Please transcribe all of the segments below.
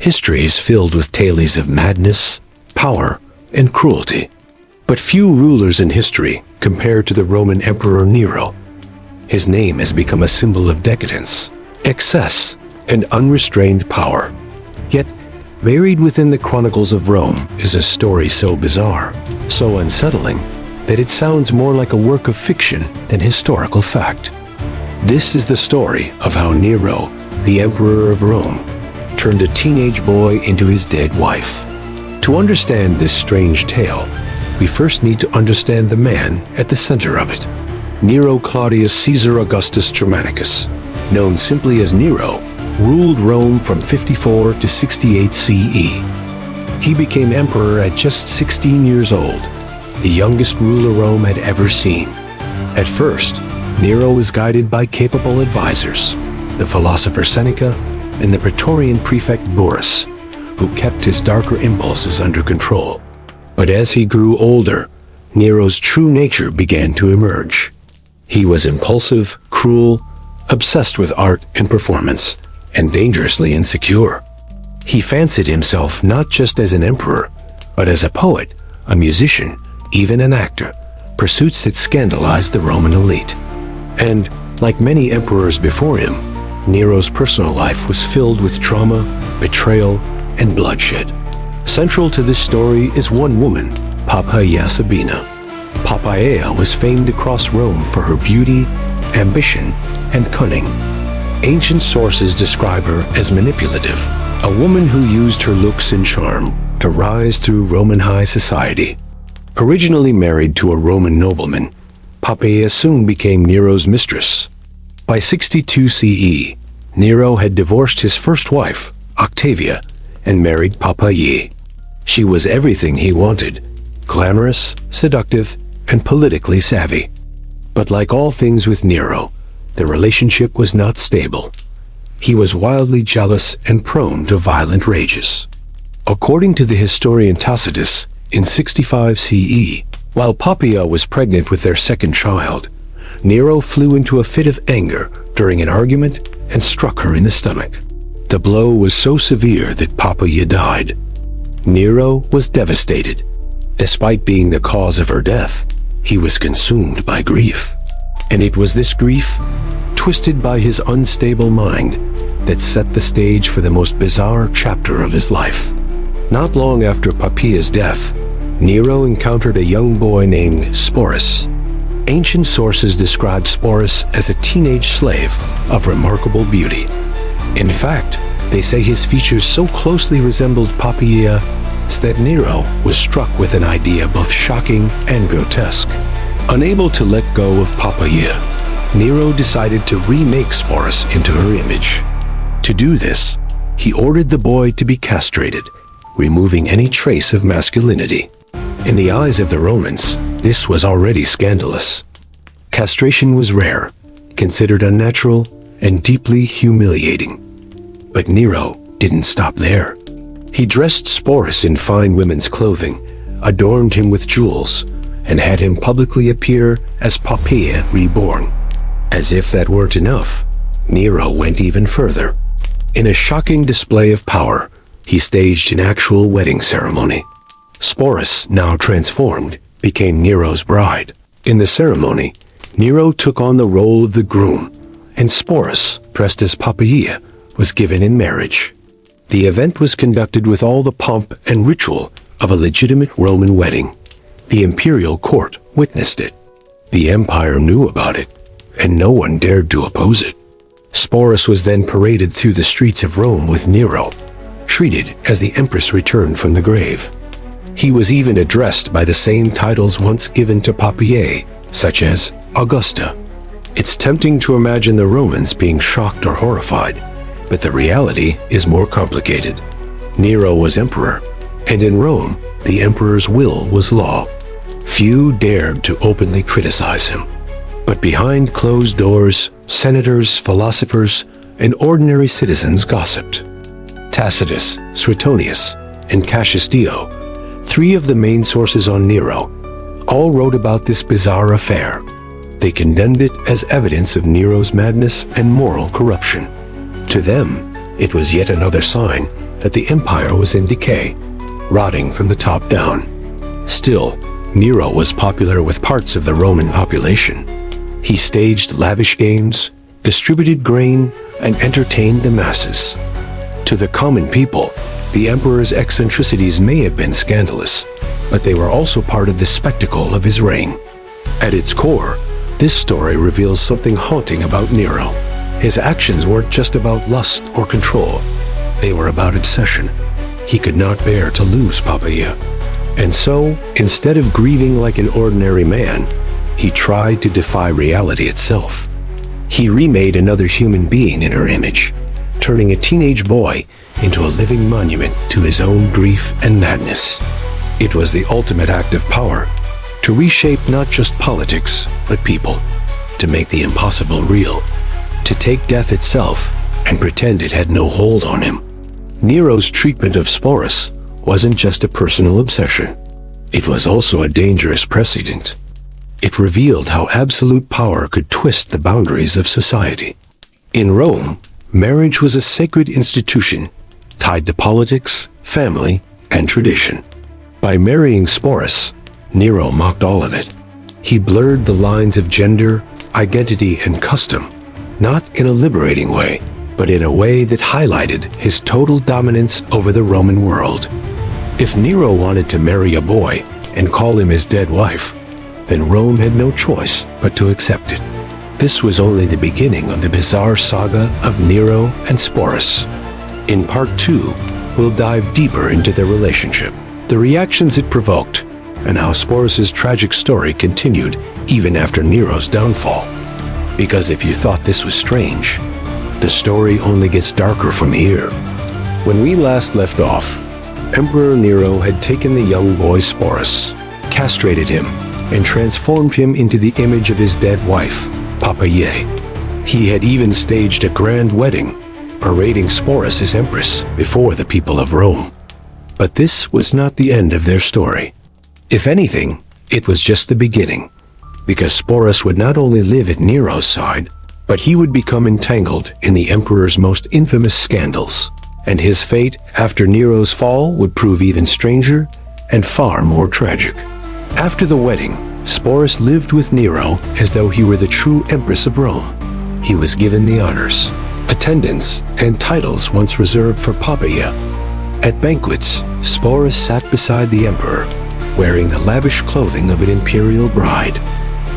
History is filled with tales of madness, power, and cruelty. But few rulers in history compare to the Roman Emperor Nero. His name has become a symbol of decadence, excess, and unrestrained power. Yet, buried within the chronicles of Rome is a story so bizarre, so unsettling, that it sounds more like a work of fiction than historical fact. This is the story of how Nero, the Emperor of Rome, turned a teenage boy into his dead wife. To understand this strange tale, we first need to understand the man at the center of it. Nero Claudius Caesar Augustus Germanicus, known simply as Nero, ruled Rome from 54 to 68 CE. He became emperor at just 16 years old, the youngest ruler Rome had ever seen. At first, Nero was guided by capable advisors, the philosopher Seneca and the Praetorian prefect Sporus, who kept his darker impulses under control. But as he grew older, Nero's true nature began to emerge. He was impulsive, cruel, obsessed with art and performance, and dangerously insecure. He fancied himself not just as an emperor, but as a poet, a musician, even an actor, pursuits that scandalized the Roman elite. And, like many emperors before him, Nero's personal life was filled with trauma, betrayal, and bloodshed. Central to this story is one woman, Poppaea Sabina. Poppaea was famed across Rome for her beauty, ambition, and cunning. Ancient sources describe her as manipulative, a woman who used her looks and charm to rise through Roman high society. Originally married to a Roman nobleman, Poppaea soon became Nero's mistress. By 62 CE, Nero had divorced his first wife, Octavia, and married Poppaea. She was everything he wanted, glamorous, seductive, and politically savvy. But like all things with Nero, the relationship was not stable. He was wildly jealous and prone to violent rages. According to the historian Tacitus, in 65 CE, while Poppaea was pregnant with their second child, Nero flew into a fit of anger during an argument and struck her in the stomach. The blow was so severe that Poppaea died. Nero was devastated. Despite being the cause of her death, he was consumed by grief. And it was this grief, twisted by his unstable mind, that set the stage for the most bizarre chapter of his life. Not long after Poppaea's death, Nero encountered a young boy named Sporus. Ancient sources describe Sporus as a teenage slave of remarkable beauty. In fact, they say his features so closely resembled Poppaea that Nero was struck with an idea both shocking and grotesque. Unable to let go of Poppaea, Nero decided to remake Sporus into her image. To do this, he ordered the boy to be castrated, removing any trace of masculinity. In the eyes of the Romans, this was already scandalous. Castration was rare, considered unnatural, and deeply humiliating. But Nero didn't stop there. He dressed Sporus in fine women's clothing, adorned him with jewels, and had him publicly appear as Poppaea reborn. As if that weren't enough, Nero went even further. In a shocking display of power, he staged an actual wedding ceremony. Sporus, now transformed, became Nero's bride. In the ceremony, Nero took on the role of the groom, and Sporus, dressed as Poppaea, was given in marriage. The event was conducted with all the pomp and ritual of a legitimate Roman wedding. The imperial court witnessed it. The empire knew about it, and no one dared to oppose it. Sporus was then paraded through the streets of Rome with Nero, treated as the empress returned from the grave. He was even addressed by the same titles once given to Poppaea, such as Augusta. It's tempting to imagine the Romans being shocked or horrified, but the reality is more complicated. Nero was emperor, and in Rome, the emperor's will was law. Few dared to openly criticize him. But behind closed doors, senators, philosophers, and ordinary citizens gossiped. Tacitus, Suetonius, and Cassius Dio, three of the main sources on Nero, all wrote about this bizarre affair. They condemned it as evidence of Nero's madness and moral corruption. To them, it was yet another sign that the empire was in decay, rotting from the top down. Still, Nero was popular with parts of the Roman population. He staged lavish games, distributed grain, and entertained the masses. To the common people, the emperor's eccentricities may have been scandalous, but they were also part of the spectacle of his reign. At its core, this story reveals something haunting about Nero. His actions weren't just about lust or control. They were about obsession. He could not bear to lose Poppaea. And so, instead of grieving like an ordinary man, he tried to defy reality itself. He remade another human being in her image, turning a teenage boy into a living monument to his own grief and madness. It was the ultimate act of power, to reshape not just politics, but people, to make the impossible real, to take death itself and pretend it had no hold on him. Nero's treatment of Sporus wasn't just a personal obsession. It was also a dangerous precedent. It revealed how absolute power could twist the boundaries of society. In Rome, marriage was a sacred institution tied to politics, family, and tradition. By marrying Sporus, Nero mocked all of it. He blurred the lines of gender, identity, and custom, not in a liberating way, but in a way that highlighted his total dominance over the Roman world. If Nero wanted to marry a boy and call him his dead wife, then Rome had no choice but to accept it. This was only the beginning of the bizarre saga of Nero and Sporus. In Part 2, we'll dive deeper into their relationship, the reactions it provoked, and how Sporus's tragic story continued even after Nero's downfall. Because if you thought this was strange, the story only gets darker from here. When we last left off, Emperor Nero had taken the young boy Sporus, castrated him, and transformed him into the image of his dead wife, Poppaea. He had even staged a grand wedding, parading Sporus as empress before the people of Rome. But this was not the end of their story. If anything, it was just the beginning, because Sporus would not only live at Nero's side, but he would become entangled in the emperor's most infamous scandals, and his fate after Nero's fall would prove even stranger and far more tragic. After the wedding, Sporus lived with Nero as though he were the true empress of Rome. He was given the honors, attendance, and titles once reserved for Poppaea. At banquets, Sporus sat beside the emperor, wearing the lavish clothing of an imperial bride.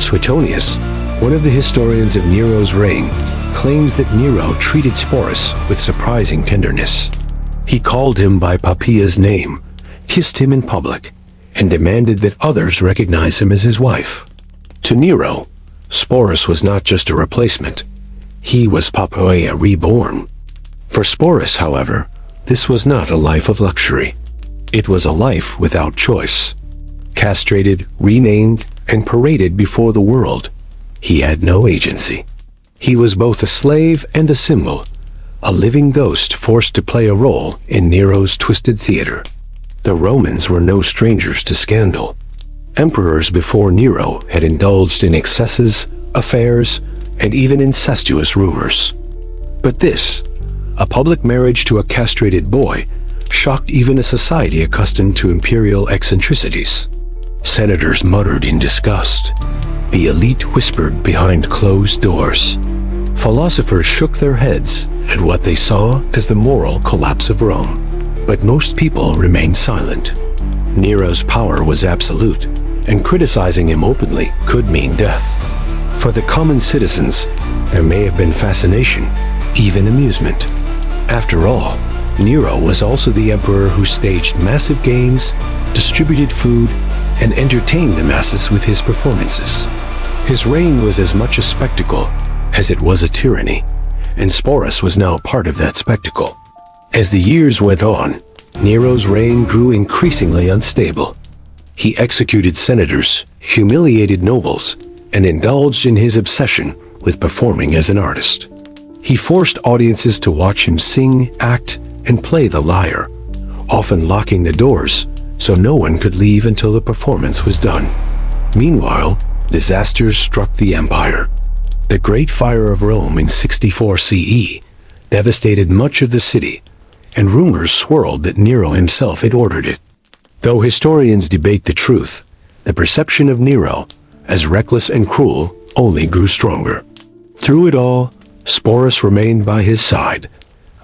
Suetonius, one of the historians of Nero's reign, claims that Nero treated Sporus with surprising tenderness. He called him by Poppaea's name, kissed him in public, and demanded that others recognize him as his wife. To Nero, Sporus was not just a replacement. He was Poppaea reborn. For Sporus, however, this was not a life of luxury. It was a life without choice. Castrated, renamed, and paraded before the world, he had no agency. He was both a slave and a symbol, a living ghost forced to play a role in Nero's twisted theater. The Romans were no strangers to scandal. Emperors before Nero had indulged in excesses, affairs, and even incestuous rumors. But this, a public marriage to a castrated boy, shocked even a society accustomed to imperial eccentricities. Senators muttered in disgust. The elite whispered behind closed doors. Philosophers shook their heads at what they saw as the moral collapse of Rome. But most people remained silent. Nero's power was absolute, and criticizing him openly could mean death. For the common citizens, there may have been fascination, even amusement. After all, Nero was also the emperor who staged massive games, distributed food, and entertained the masses with his performances. His reign was as much a spectacle as it was a tyranny, and Sporus was now part of that spectacle. As the years went on, Nero's reign grew increasingly unstable. He executed senators, humiliated nobles, and indulged in his obsession with performing as an artist. He forced audiences to watch him sing, act, and play the lyre, often locking the doors so no one could leave until the performance was done. Meanwhile, disasters struck the empire. The Great Fire of Rome in 64 CE devastated much of the city, and rumors swirled that Nero himself had ordered it. Though historians debate the truth, the perception of Nero as reckless and cruel only grew stronger. Through it all, Sporus remained by his side,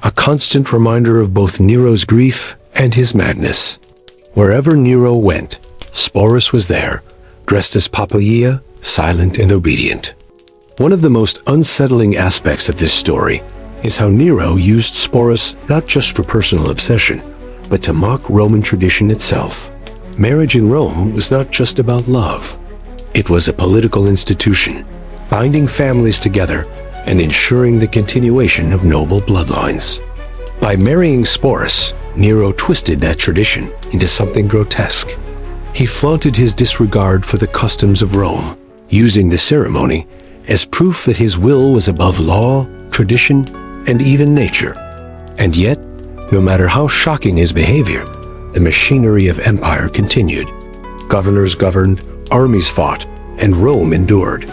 a constant reminder of both Nero's grief and his madness. Wherever Nero went, Sporus was there, dressed as Poppaea, silent and obedient. One of the most unsettling aspects of this story is how Nero used Sporus not just for personal obsession, but to mock Roman tradition itself. Marriage in Rome was not just about love. It was a political institution, binding families together and ensuring the continuation of noble bloodlines. By marrying Sporus, Nero twisted that tradition into something grotesque. He flaunted his disregard for the customs of Rome, using the ceremony as proof that his will was above law, tradition, and even nature. And yet, no matter how shocking his behavior, the machinery of empire continued. Governors governed, armies fought, and Rome endured,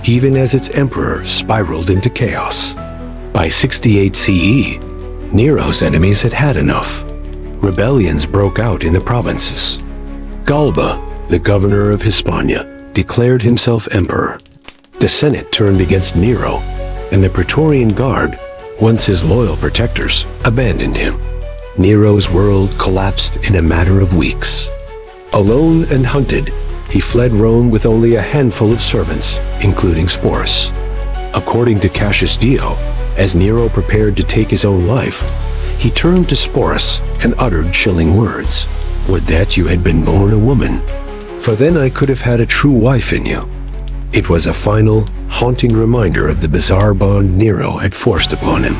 even as its emperor spiraled into chaos. By 68 CE, Nero's enemies had had enough. Rebellions broke out in the provinces. Galba, the governor of Hispania, declared himself emperor. The Senate turned against Nero, and the Praetorian Guard, once his loyal protectors, abandoned him. Nero's world collapsed in a matter of weeks. Alone and hunted, he fled Rome with only a handful of servants, including Sporus. According to Cassius Dio, as Nero prepared to take his own life, he turned to Sporus and uttered chilling words. "Would that you had been born a woman, for then I could have had a true wife in you." It was a final, haunting reminder of the bizarre bond Nero had forced upon him.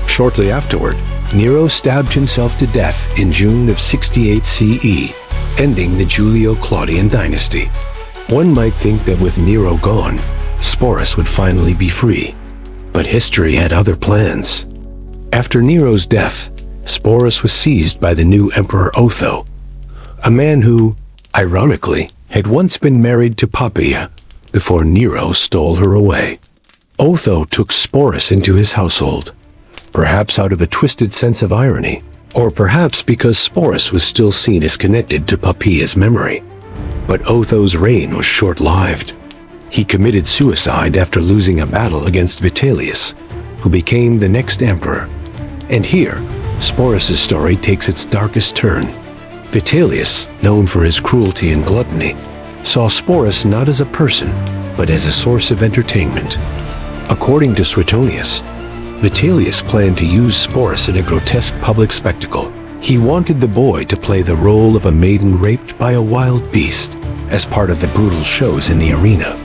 Shortly afterward, Nero stabbed himself to death in June of 68 CE, ending the Julio-Claudian dynasty. One might think that with Nero gone, Sporus would finally be free. But history had other plans. After Nero's death, Sporus was seized by the new Emperor Otho, a man who, ironically, had once been married to Poppaea before Nero stole her away. Otho took Sporus into his household, perhaps out of a twisted sense of irony, or perhaps because Sporus was still seen as connected to Poppaea's memory. But Otho's reign was short-lived. He committed suicide after losing a battle against Vitellius, who became the next emperor. And here, Sporus' story takes its darkest turn. Vitellius, known for his cruelty and gluttony, saw Sporus not as a person, but as a source of entertainment. According to Suetonius, Vitellius planned to use Sporus in a grotesque public spectacle. He wanted the boy to play the role of a maiden raped by a wild beast as part of the brutal shows in the arena.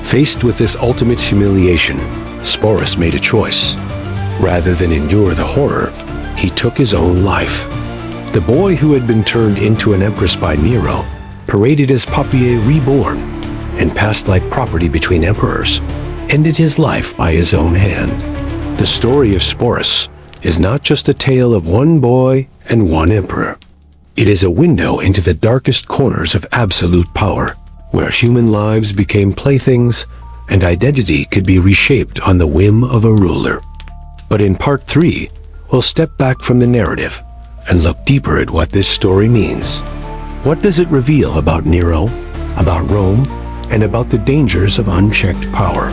Faced with this ultimate humiliation, Sporus made a choice. Rather than endure the horror, he took his own life. The boy who had been turned into an empress by Nero paraded as Poppaea reborn and passed like property between emperors, ended his life by his own hand. The story of Sporus is not just a tale of one boy and one emperor. It is a window into the darkest corners of absolute power, where human lives became playthings and identity could be reshaped on the whim of a ruler. But in part 3, we'll step back from the narrative and look deeper at what this story means. What does it reveal about Nero, about Rome, and about the dangers of unchecked power?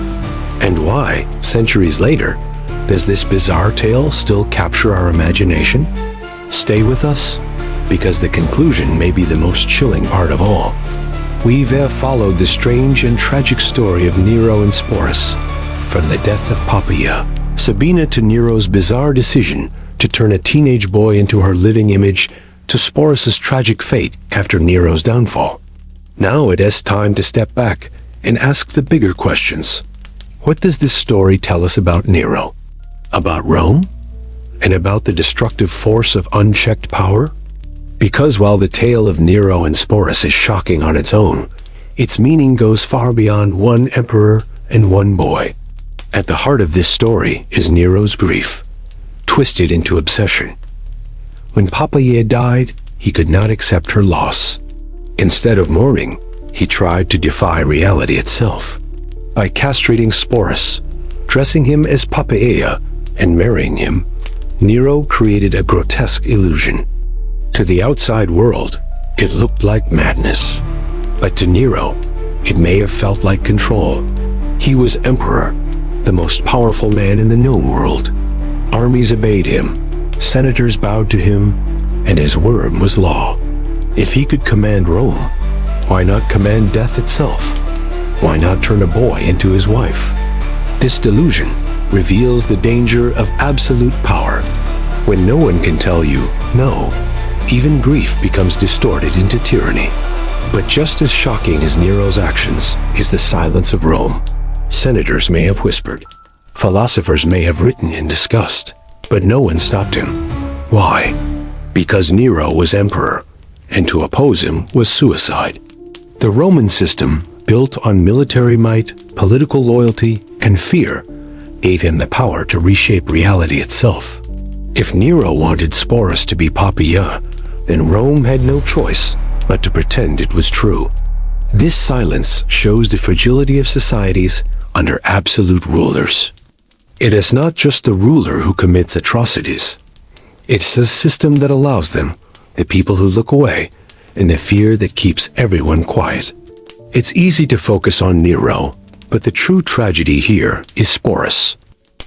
And why, centuries later, does this bizarre tale still capture our imagination? Stay with us, because the conclusion may be the most chilling part of all. We've followed the strange and tragic story of Nero and Sporus, from the death of Poppaea Sabina to Nero's bizarre decision to turn a teenage boy into her living image, to Sporus' tragic fate after Nero's downfall. Now it is time to step back and ask the bigger questions. What does this story tell us about Nero? About Rome? And about the destructive force of unchecked power? Because while the tale of Nero and Sporus is shocking on its own, its meaning goes far beyond one emperor and one boy. At the heart of this story is Nero's grief, twisted into obsession. When Poppaea died, he could not accept her loss. Instead of mourning, he tried to defy reality itself. By castrating Sporus, dressing him as Poppaea, and marrying him, Nero created a grotesque illusion. To the outside world, it looked like madness. But to Nero, it may have felt like control. He was emperor, the most powerful man in the known world. Armies obeyed him, senators bowed to him, and his word was law. If he could command Rome, why not command death itself? Why not turn a boy into his wife? This delusion reveals the danger of absolute power. When no one can tell you no, even grief becomes distorted into tyranny. But just as shocking as Nero's actions is the silence of Rome. Senators may have whispered, philosophers may have written in disgust, but no one stopped him. Why? Because Nero was emperor, and to oppose him was suicide. The Roman system, built on military might, political loyalty, and fear, gave him the power to reshape reality itself. If Nero wanted Sporus to be Poppaea, then Rome had no choice but to pretend it was true. This silence shows the fragility of societies under absolute rulers. It is not just the ruler who commits atrocities. It's a system that allows them, the people who look away, and the fear that keeps everyone quiet. It's easy to focus on Nero, but the true tragedy here is Sporus.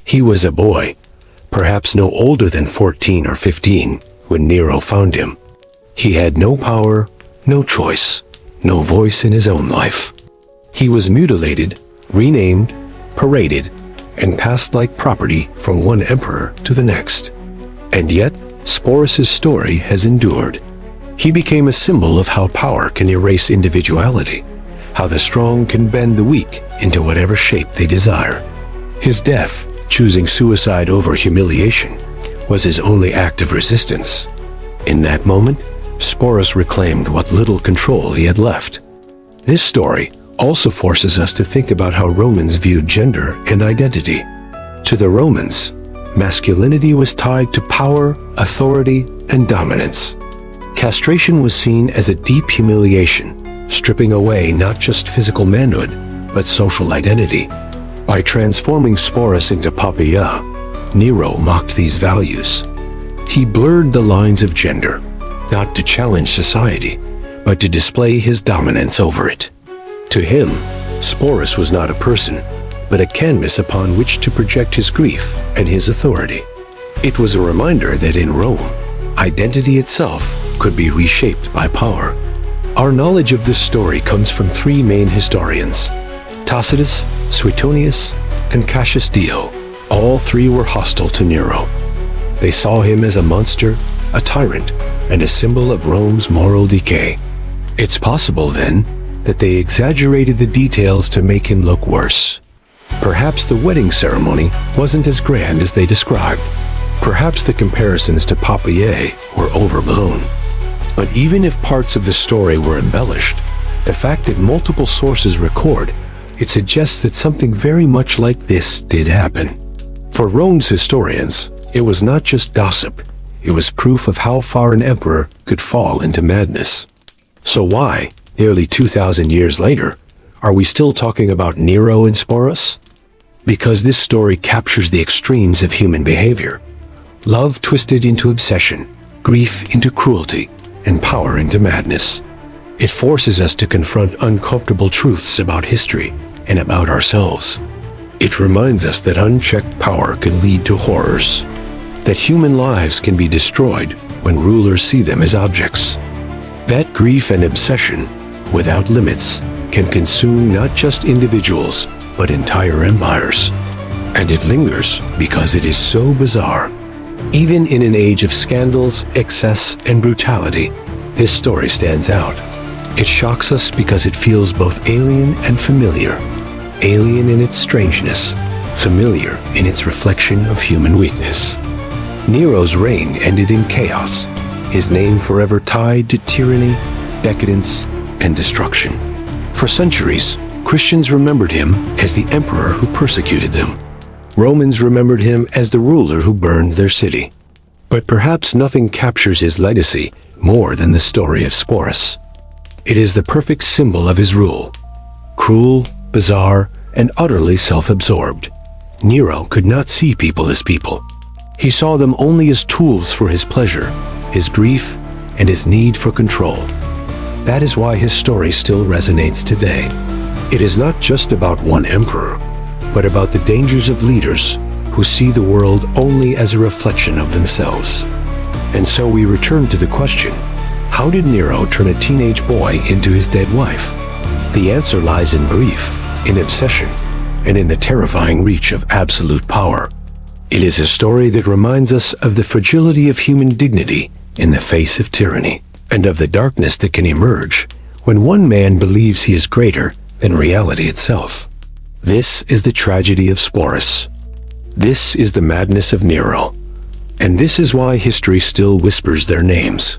He was a boy, perhaps no older than 14 or 15, when Nero found him. He had no power, no choice, no voice in his own life. He was mutilated, renamed, paraded, and passed like property from one emperor to the next. And yet, Sporus' story has endured. He became a symbol of how power can erase individuality, how the strong can bend the weak into whatever shape they desire. His death, choosing suicide over humiliation, was his only act of resistance. In that moment, Sporus reclaimed what little control he had left. This story also forces us to think about how Romans viewed gender and identity. To the Romans, masculinity was tied to power, authority, and dominance. Castration was seen as a deep humiliation, stripping away not just physical manhood, but social identity. By transforming Sporus into Poppaea, Nero mocked these values. He blurred the lines of gender, not to challenge society, but to display his dominance over it. To him, Sporus was not a person, but a canvas upon which to project his grief and his authority. It was a reminder that in Rome, identity itself could be reshaped by power. Our knowledge of this story comes from three main historians: Tacitus, Suetonius, and Cassius Dio. All three were hostile to Nero. They saw him as a monster, a tyrant, and a symbol of Rome's moral decay. It's possible, then, that they exaggerated the details to make him look worse. Perhaps the wedding ceremony wasn't as grand as they described. Perhaps the comparisons to Poppaea were overblown. But even if parts of the story were embellished, the fact that multiple sources record, it suggests that something very much like this did happen. For Rome's historians, it was not just gossip. It was proof of how far an emperor could fall into madness. So why, nearly 2,000 years later, are we still talking about Nero and Sporus? Because this story captures the extremes of human behavior. Love twisted into obsession, grief into cruelty, and power into madness. It forces us to confront uncomfortable truths about history and about ourselves. It reminds us that unchecked power can lead to horrors, that human lives can be destroyed when rulers see them as objects. That grief and obsession, without limits, can consume not just individuals, but entire empires. And it lingers because it is so bizarre. Even in an age of scandals, excess, and brutality, this story stands out. It shocks us because it feels both alien and familiar. Alien in its strangeness, familiar in its reflection of human weakness. Nero's reign ended in chaos, his name forever tied to tyranny, decadence, and destruction. For centuries, Christians remembered him as the emperor who persecuted them. Romans remembered him as the ruler who burned their city. But perhaps nothing captures his legacy more than the story of Sporus. It is the perfect symbol of his rule. Cruel, bizarre, and utterly self-absorbed, Nero could not see people as people. He saw them only as tools for his pleasure, his grief, and his need for control. That is why his story still resonates today. It is not just about one emperor, but about the dangers of leaders who see the world only as a reflection of themselves. And so we return to the question, how did Nero turn a teenage boy into his dead wife? The answer lies in grief, in obsession, and in the terrifying reach of absolute power. It is a story that reminds us of the fragility of human dignity in the face of tyranny, and of the darkness that can emerge when one man believes he is greater than reality itself. This is the tragedy of Sporus. This is the madness of Nero. And this is why history still whispers their names.